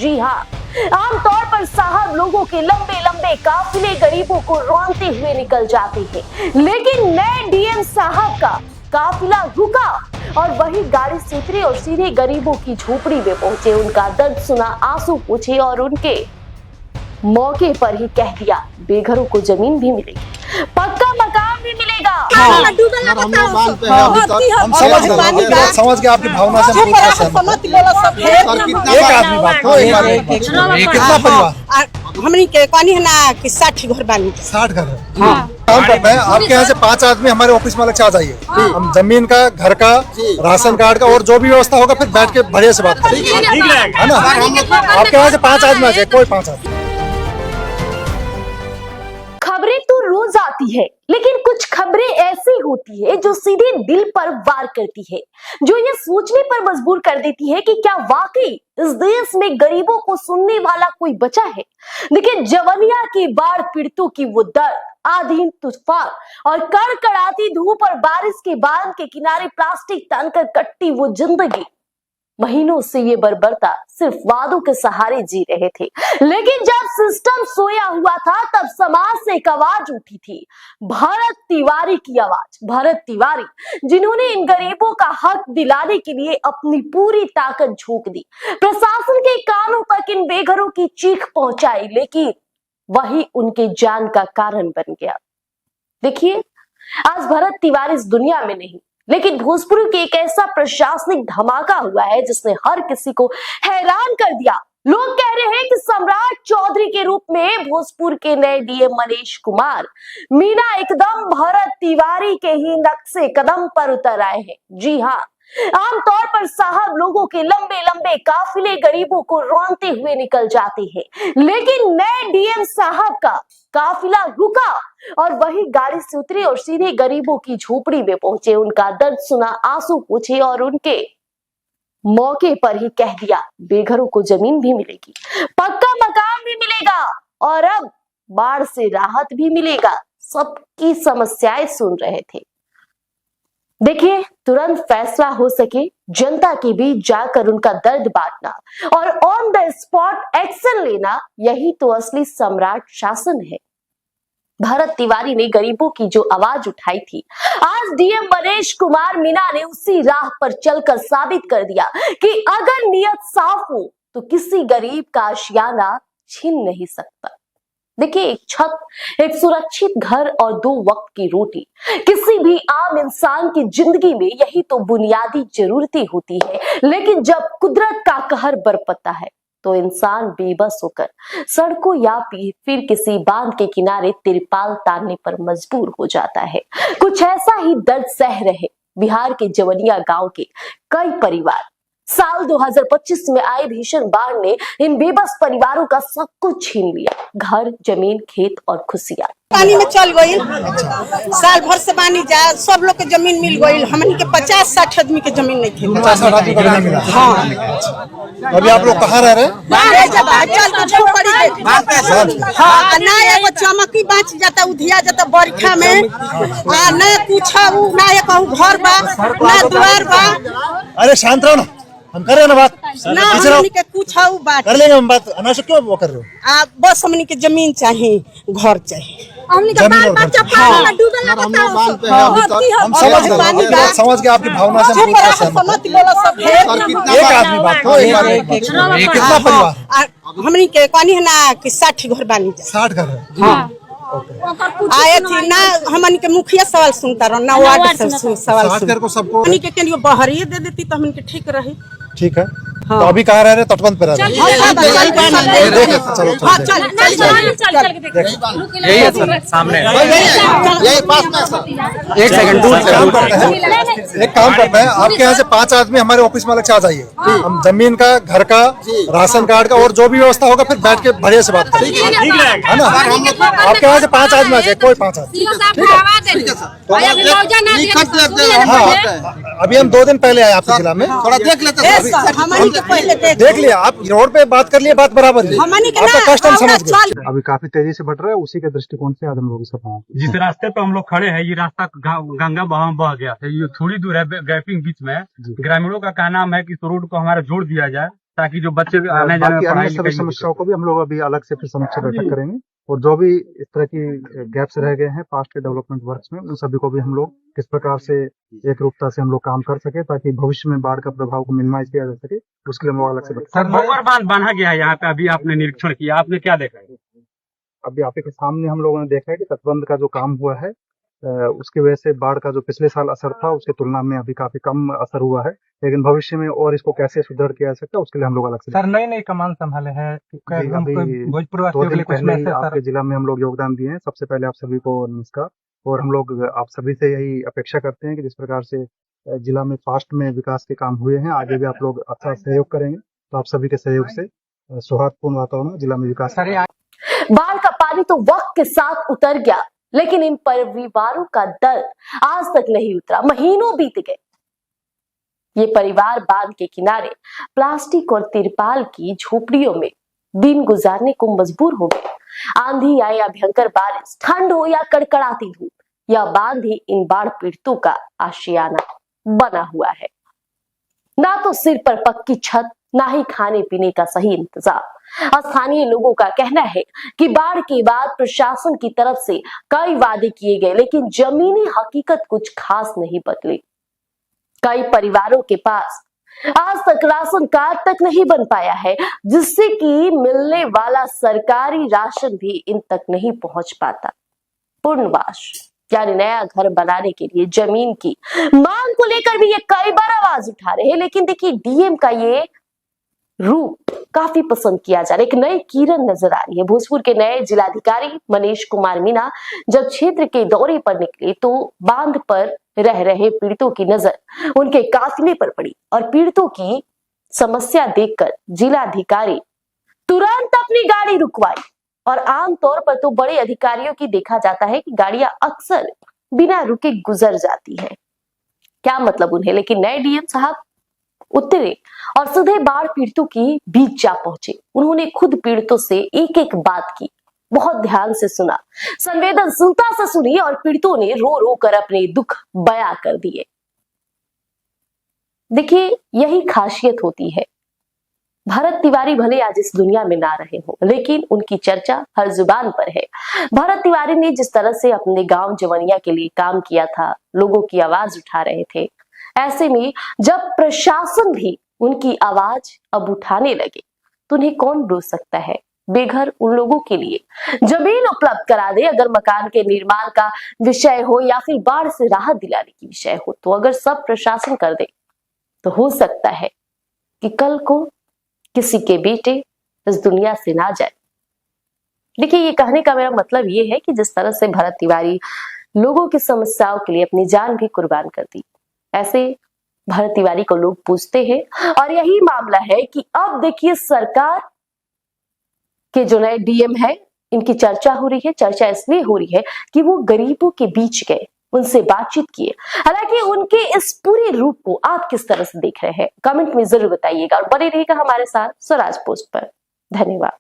जी हाँ, आमतौर पर साहब लोगों के लंबे लंबे काफिले गरीबों को रौंदते हुए निकल जाते हैं, लेकिन नए डीएम साहब का काफिला रुका और वही गाड़ी से उतरे और सीधे गरीबों की झोपड़ी में पहुंचे। उनका दर्द सुना, आंसू पूछे और उनके मौके पर ही कह दिया बेघरों को जमीन भी मिलेगी, पक्का मकान भी मिलेगा। हम समझ गए आपकी भावना से। एक आदमी बात हो, कितना परिवार हमनी के कहानी है ना कि 60 घर बानी। 60 घर है। काम करते हैं आपके यहाँ से 5 आदमी हमारे ऑफिस में अलग आ जाइए। हम जमीन का, घर का, राशन कार्ड का और जो भी व्यवस्था होगा फिर बैठ के बढ़िया से बात करेंगे, है ना। आपके यहाँ से 5 आदमी आ जाए, कोई 5 आदमी। खबरें तो रोज आती है, लेकिन कुछ खबरें ऐसी होती है जो सीधे दिल पर वार करती है, जो ये सोचने पर मजबूर कर देती है कि क्या वाकई इस देश में गरीबों को सुनने वाला कोई बचा है। देखिए, जवनिया की बाढ़ पीड़ितों की वो दर्द, आंधी तूफान और कड़कड़ाती धूप और बारिश के बांध के किनारे प्लास्टिक तानकर कटती वो जिंदगी। महीनों से ये बर्बरता सिर्फ वादों के सहारे जी रहे थे, लेकिन जब सिस्टम सोया हुआ था तब समाज से एक आवाज उठी थी, भरत तिवारी की आवाज। भरत तिवारी, जिन्होंने इन गरीबों का हक दिलाने के लिए अपनी पूरी ताकत झोंक दी, प्रशासन के कानों तक इन बेघरों की चीख पहुंचाई, लेकिन वही उनके जान का कारण बन गया। देखिए, आज भरत तिवारी इस दुनिया में नहीं, लेकिन भोजपुर के एक ऐसा प्रशासनिक धमाका हुआ है जिसने हर किसी को हैरान कर दिया। लोग कह रहे हैं कि सम्राट चौधरी के रूप में भोजपुर के नए डीएम मनीष कुमार मीणा एकदम भरत तिवारी के ही नक्शे कदम पर उतर आए हैं। जी हाँ, आमतौर पर साहब लोगों के लंबे लंबे काफिले गरीबों को रौंदते हुए निकल जाते हैं, लेकिन नए डीएम साहब का काफिला रुका और वही गाड़ी से उतरे और सीधे गरीबों की झोपड़ी में पहुंचे। उनका दर्द सुना, आंसू पूछे और उनके मौके पर ही कह दिया बेघरों को जमीन भी मिलेगी, पक्का मकान भी मिलेगा और अब बाढ़ से राहत भी मिलेगा। सबकी समस्याएं सुन रहे थे। देखिए, तुरंत फैसला हो सके, जनता के बीच जाकर उनका दर्द बांटना और ऑन द स्पॉट एक्शन लेना, यही तो असली सम्राट शासन है। भरत तिवारी ने गरीबों की जो आवाज उठाई थी, आज डीएम मनीष कुमार मीणा ने उसी राह पर चलकर साबित कर दिया कि अगर नियत साफ हो तो किसी गरीब का आशियाना छीन नहीं सकता। देखिए, एक छत, एक सुरक्षित घर और 2 वक्त की रोटी, किसी भी आम इंसान की जिंदगी में यही तो बुनियादी जरूरतें होती है। लेकिन जब कुदरत का कहर बरपता है तो इंसान बेबस होकर सड़कों या फिर किसी बांध के किनारे तिरपाल तानने पर मजबूर हो जाता है। कुछ ऐसा ही दर्द सह रहे बिहार के जवनिया गांव के कई परिवार। साल 2025 में आई भीषण बाढ़ ने इन बेबस परिवारों का सब कुछ छीन लिया, घर, जमीन, खेत और खुशियां पानी में चल गई। साल भर से पानी जा, सब लोग के जमीन मिल गई, हमनी के 50-60 आदमी के जमीन नहीं थी। 50-60 आदमी को नहीं मिला। हाँ। अभी आप लोग कहाँ रह रहे हैं? हाँ, ना एगो चमकी बाँच जाता, उधिया जाता बरखा में, ना कुछ, ना एक घर बा, ना द्वार बा। अरे शांत रहो ना, हम कर रहे हैं ना बात। ना हमनी के कुछ बात कर लेंगे हम बात। अनावश्यक क्यों वो कर रहे हो? बस हमनी के जमीन चाहिए, घर चाहिए। हमनी के बाल बच्चा पानी में डूबे ना बताओ। हम समझ गए आपकी भावना से। एक आदमी बात हो, कितना परिवार? हमनी के कहानी है ना कि 60 घर बानी। 60 घर है। हाँ। आए थी ना, हमन के मुखिया सवाल सुनता रहो ना, वार्ड से सवाल सबको हमनी के केलियो बहरिए दे देती तो हमन के ठीक रही। ठीक है। हाँ। तो अभी कहाँ रह रहे? तटबंध पे रह रहे हैं। यही है सर, सामने यही पास में। एक सेकंड दूर से एक काम करते हैं, आपके यहाँ से 5 आदमी हमारे ऑफिस में अलग आ जाइए। हम जमीन का, घर का, राशन कार्ड का और जो भी व्यवस्था होगा फिर बैठ के बढ़िया से बात करेंगे, है ना। आपके यहाँ से 5 आदमी आ जाए, कोई 5 आदमी। अभी हम 2 दिन पहले आए आपके जिला में, थोड़ा देख लेते हैं। देख लिया आप, रोड पे बात कर लिए, बात बराबर है, आपका कष्ट हम समझ गए। अभी काफी तेजी से बढ़ रहा है, उसी के दृष्टिकोण से आज हम लोग सब जिस रास्ते पे हम लोग खड़े हैं, ये रास्ता गंगा बहाव बह गया है। ये थोड़ी दूर है गैपिंग बीच में। ग्रामीणों का कहना है कि इस रोड को हमारा जोड़ दिया जाए ताकि जो बच्चे आने जाने बाकी में अन्य पढ़ाई सभी लिखाई में समस्याओं को भी हम लोग अभी अलग से फिर समीक्षा बैठक करेंगे, और जो भी इस तरह की गैप्स रह गए हैं पास्ट के डेवलपमेंट वर्क्स में, उन सभी को भी हम लोग किस प्रकार से एक रूपता से हम लोग काम कर सके ताकि भविष्य में बाढ़ का प्रभाव को मिनिमाइज किया जा सके, उसके लिए हम लोग अलग से बैठक। सर भोगर बांध बना गया है यहाँ पे, अभी आपने निरीक्षण किया, आपने क्या देखा है? अभी आप के सामने हम लोगों ने देखा है कि तटबंध का जो काम हुआ है उसकी वजह से बाढ़ का जो पिछले साल असर था उसके तुलना में अभी काफी कम असर हुआ है, लेकिन भविष्य में और इसको कैसे सुदृढ़ किया जा सकता है उसके लिए हम लोग अलग से सर नई नई कमान संभाले हैं, अभी भोजपुर 2 वासियों के दिन लिए कुछ पहले ही मैसेज आपके जिला में हम लोग योगदान दिए हैं। सबसे पहले आप सभी को नमस्कार, और हम लोग आप सभी से यही अपेक्षा करते हैं कि जिस प्रकार से जिला में फास्ट में विकास के काम हुए हैं, आगे भी आप लोग अच्छा सहयोग करेंगे, तो आप सभी के सहयोग से सौहार्दपूर्ण वातावरण में जिला में विकास। बाढ़ का पानी तो वक्त के साथ उतर गया, लेकिन इन परिवारों का दर्द आज तक नहीं उतरा। महीनों बीत गए, ये परिवार बांध के किनारे प्लास्टिक और तिरपाल की झोपड़ियों में दिन गुजारने को मजबूर हो गए। आंधी आए या भयंकर बारिश, ठंड हो या कड़कड़ाती धूप, यह बांध ही इन बाढ़ पीड़ितों का आशियाना बना हुआ है। ना तो सिर पर पक्की छत, ना ही खाने पीने का सही इंतजाम। स्थानीय लोगों का कहना है कि बाढ़ के बाद प्रशासन की तरफ से कई वादे किए गए, लेकिन जमीनी हकीकत कुछ खास नहीं बदली। कई परिवारों के पास आज तक राशन कार्ड तक नहीं बन पाया है, जिससे कि मिलने वाला सरकारी राशन भी इन तक नहीं पहुंच पाता। पुनर्वास यानी नया घर बनाने के लिए जमीन की मांग को लेकर भी ये कई बार आवाज उठा रहे हैं, लेकिन देखिए डीएम का ये रूप काफी पसंद किया जा रहा है। एक नई किरण नजर आ रही है। भोजपुर के नए जिलाधिकारी मनीष कुमार मीणा जब क्षेत्र के दौरे पर निकले तो बांध पर रह रहे पीड़ितों की नजर उनके काफिले पर पड़ी, और पीड़ितों की समस्या देखकर जिलाधिकारी तुरंत अपनी गाड़ी रुकवाई। और आमतौर पर तो बड़े अधिकारियों की देखा जाता है कि गाड़ियां अक्सर बिना रुके गुजर जाती है, क्या मतलब उन्हें, लेकिन नए डीएम साहब उतरे और सीधे बाढ़ पीड़ितों के बीच जा पहुंचे। उन्होंने खुद पीड़ितों से एक एक बात की, बहुत ध्यान से सुना, संवेदनशीलता से सुनी, और पीड़ितों ने रो रो कर अपने दुख बयां कर दिए। देखिए यही खासियत होती है। भरत तिवारी भले आज इस दुनिया में ना रहे हो, लेकिन उनकी चर्चा हर जुबान पर है। भरत तिवारी ने जिस तरह से अपने गांव जवनिया के लिए काम किया था, लोगों की आवाज उठा रहे थे, ऐसे में जब प्रशासन भी उनकी आवाज अब उठाने लगे तो उन्हें कौन रोक सकता है। बेघर उन लोगों के लिए जमीन उपलब्ध करा दे, अगर मकान के निर्माण का विषय हो या फिर बाढ़ से राहत दिलाने की विषय हो, तो अगर सब प्रशासन कर दे तो हो सकता है कि कल को किसी के बेटे इस दुनिया से ना जाए। देखिए ये कहने का मेरा मतलब ये है कि जिस तरह से भरत तिवारी लोगों की समस्याओं के लिए अपनी जान भी कुर्बान कर दी, ऐसे भरत तिवारी को लोग पूछते हैं। और यही मामला है कि अब देखिए सरकार के जो नए डीएम है, इनकी चर्चा हो रही है। चर्चा इसलिए हो रही है कि वो गरीबों के बीच गए, उनसे बातचीत किए। हालांकि उनके इस पूरे रूप को आप किस तरह से देख रहे हैं, कमेंट में जरूर बताइएगा, और बने रहिएगा हमारे साथ स्वराज पोस्ट पर। धन्यवाद।